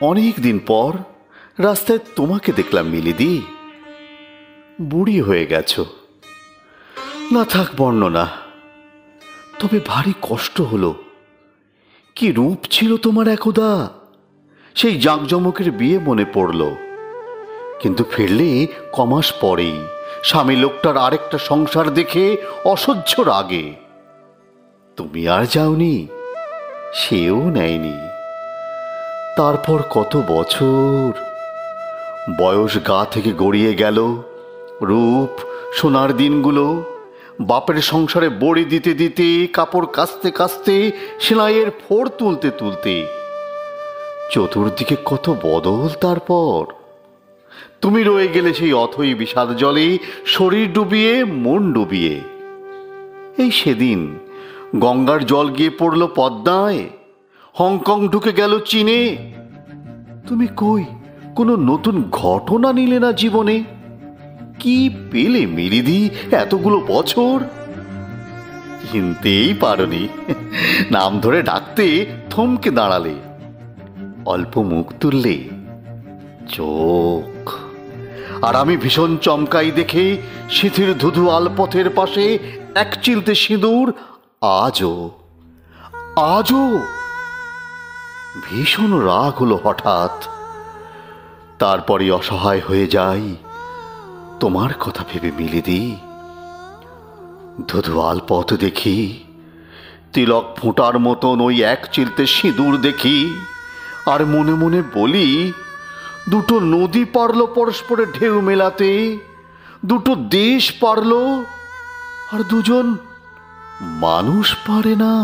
অনেক দিন পর রাস্তায় তোমাকে দেখলাম মিলিদি। বুড়ি হয়ে গেছ, না থাক বর্ণনা। তবে ভারী কষ্ট হলো। কি রূপ ছিল তোমার একদা। সেই জাঁকজমকের বিয়ে মনে পড়ল। কিন্তু ফিরলে কমাস পরেই স্বামী লোকটার আরেকটা সংসার দেখে অসহ্য রাগে। তুমি আর যাওনি, সেও নেয়নি। তারপর কত বছর, বয়স গা থেকে গড়িয়ে গেল। রূপ সোনার দিনগুলো বাপের সংসারে বড়ি দিতে দিতে, কাপড় কাচতে কাচতে, সেলাইয়ের ফোড় তুলতে তুলতে চতুর্দিকে কত বদল। তারপর তুমি রয়ে গেলে সেই অথই বিষাদ জলে, শরীর ডুবিয়ে মন ডুবিয়ে। এই সেদিন গঙ্গার জল গিয়ে পড়ল পদ্মায়, হংকং ঢুকে গেল চীনে। তুমি কই কোনো নতুন ঘটনা নিলে না জীবনে? কি পেলে মিলিদি এতগুলো বছর? চিনতেই পারোনি, নাম ধরে ডাকতে থমকে দাঁড়ালে, অল্প মুখ তুললে, চোখ। আর আমি ভীষণ চমকাই দেখে শিথির ধুধু আলপথের পাশে এক চিলতে সিঁদুর। আজও আজও ভীষণ রাগ হলো হঠাৎ। তারপরে অসহায় হয়ে যাই তোমার কথা ভেবে মিলিদি। ধুধু আলপথ দেখি, তিলক ফোঁটার মতন ওই এক চিলতে সিঁদুর দেখি, আর মনে মনে বলি, দুটো নদী পারল পরস্পরে ঢেউ মেলাতে, দুটো দেশ পারল, আর দুজন মানুষ পারে না।